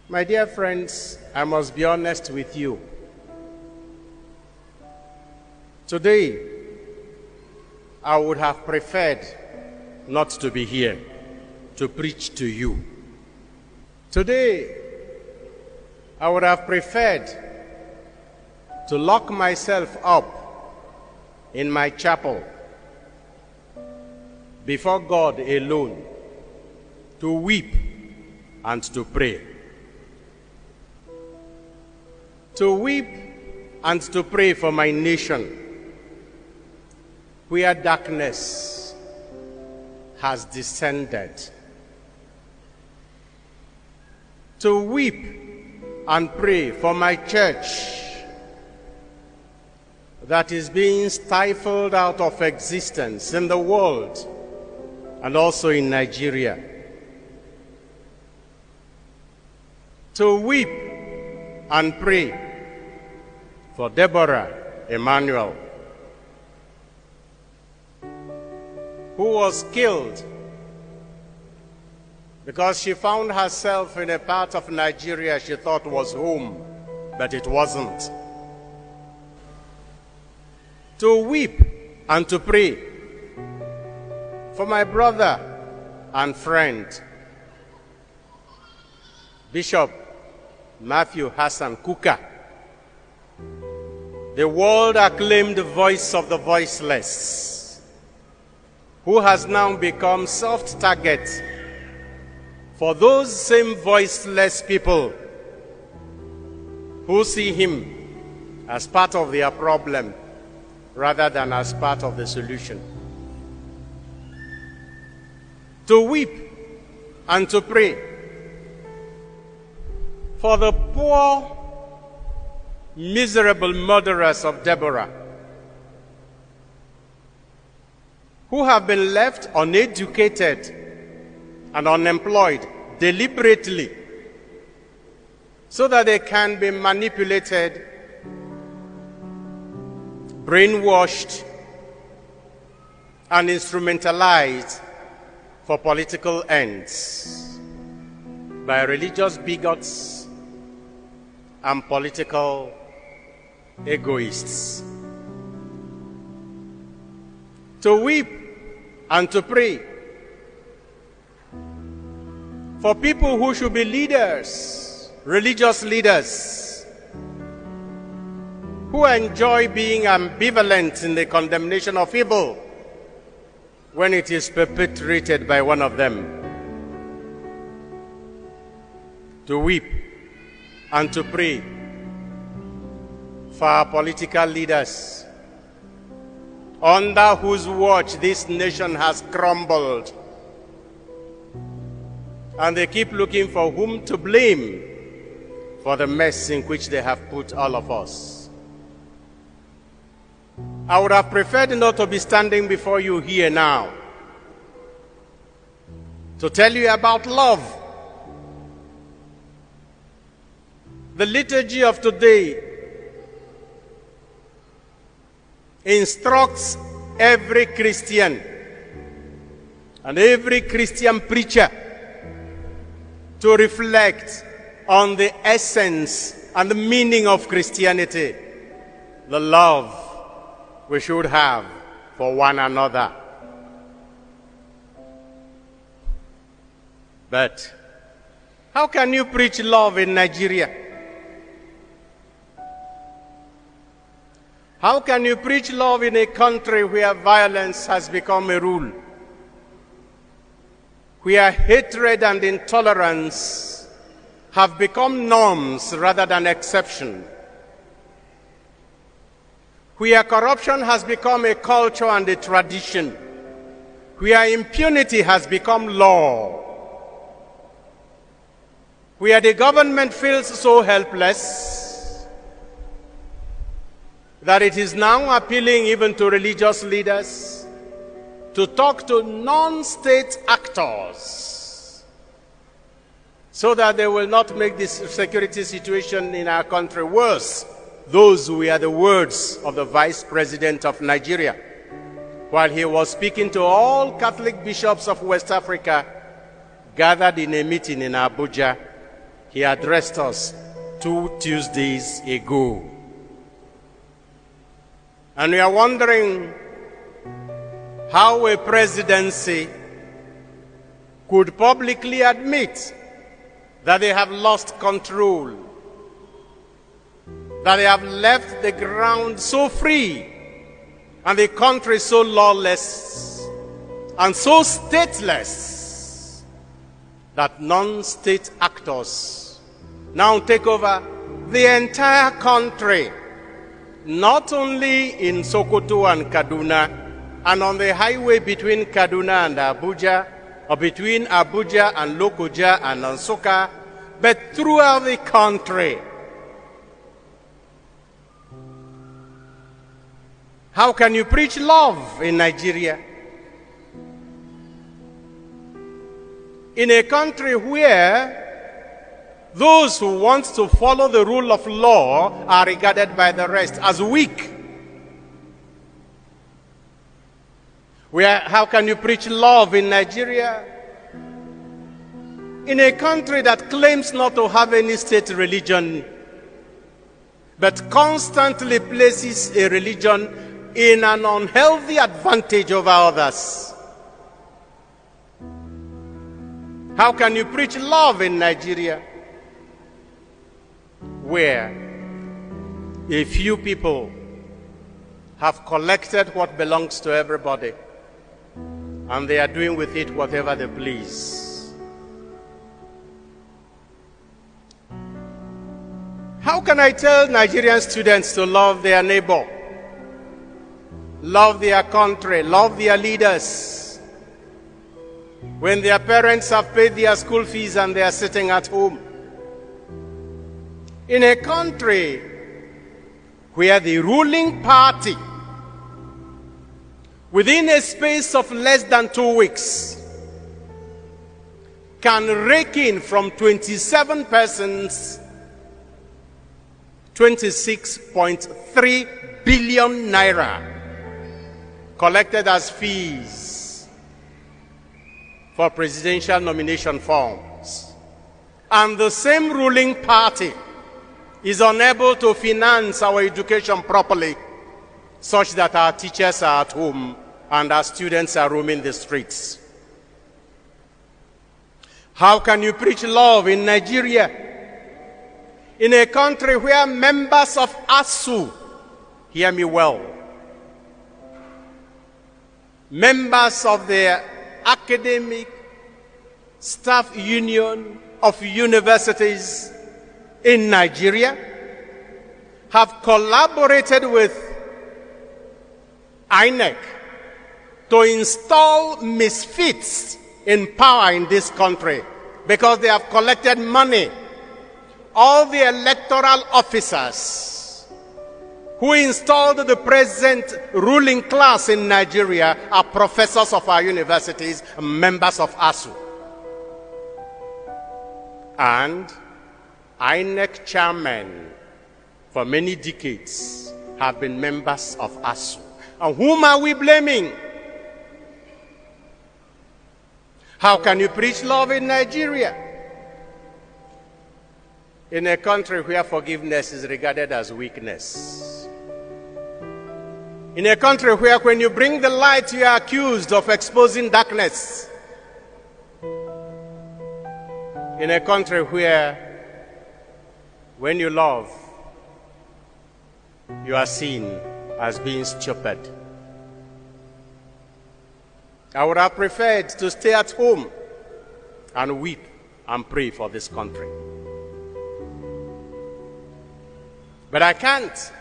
My dear friends, I must be honest with you. Today, I would have preferred not to be here to preach to you. Today, I would have preferred to lock myself up in my chapel before God alone, to weep and to pray. To weep and to pray for my nation, where darkness has descended. To weep and pray for my church that is being stifled out of existence in the world and also in Nigeria. To weep and pray for Deborah Emmanuel, who was killed because she found herself in a part of Nigeria she thought was home, but it wasn't. To weep and to pray for my brother and friend, Bishop Matthew Hassan Kuka, the world-acclaimed voice of the voiceless, who has now become soft target for those same voiceless people who see him as part of their problem rather than as part of the solution. To weep and to pray for the poor, miserable murderers of Deborah, who have been left uneducated and unemployed deliberately so that they can be manipulated, brainwashed, and instrumentalized for political ends by religious bigots and political egoists. To weep and to pray for people who should be leaders, religious leaders, who enjoy being ambivalent in the condemnation of evil when it is perpetrated by one of them. To weep and to pray for our political leaders, under whose watch this nation has crumbled, and they keep looking for whom to blame for the mess in which they have put all of us. I would have preferred not to be standing before you here now to tell you about love. The liturgy of today instructs every Christian and every Christian preacher to reflect on the essence and the meaning of Christianity, the love we should have for one another. But how can you preach love in Nigeria? How can you preach love in a country where violence has become a rule, where hatred and intolerance have become norms rather than exception, where corruption has become a culture and a tradition, where impunity has become law, where the government feels so helpless that it is now appealing even to religious leaders to talk to non-state actors so that they will not make this security situation in our country worse. Those were the words of the Vice President of Nigeria while he was speaking to all Catholic bishops of West Africa gathered in a meeting in Abuja. he addressed us 2 Tuesdays ago. And we are wondering how a presidency could publicly admit that they have lost control, that they have left the ground so free and the country so lawless and so stateless that non-state actors now take over the entire country, not only in Sokoto and Kaduna and on the highway between Kaduna and Abuja, or between Abuja and Lokoja and Nsukka, but throughout the country. How can you preach love in Nigeria? In a country where those who want to follow the rule of law are regarded by the rest as weak. How can you preach love in Nigeria? In a country that claims not to have any state religion, but constantly places a religion in an unhealthy advantage over others. How can you preach love in Nigeria, where a few people have collected what belongs to everybody and they are doing with it whatever they please? How can I tell Nigerian students to love their neighbor, love their country, love their leaders, when their parents have paid their school fees and they are sitting at home? In a country where the ruling party, within a space of less than 2 weeks, can rake in from 27 persons 26.3 billion naira collected as fees for presidential nomination forms. And the same ruling party is unable to finance our education properly, such that our teachers are at home and our students are roaming the streets. How can you preach love in Nigeria, in a country where members of ASU, hear me well, members of the academic staff union of universities in Nigeria have collaborated with INEC to install misfits in power in this country because they have collected money. All the electoral officers who installed the present ruling class in Nigeria are professors of our universities and members of ASU. And INEC chairmen for many decades have been members of ASU. And whom are we blaming? How can you preach love in Nigeria, in a country where forgiveness is regarded as weakness? In a country where when you bring the light, you are accused of exposing darkness? In a country where when you love, you are seen as being stupid? I would have preferred to stay at home and weep and pray for this country. But I can't.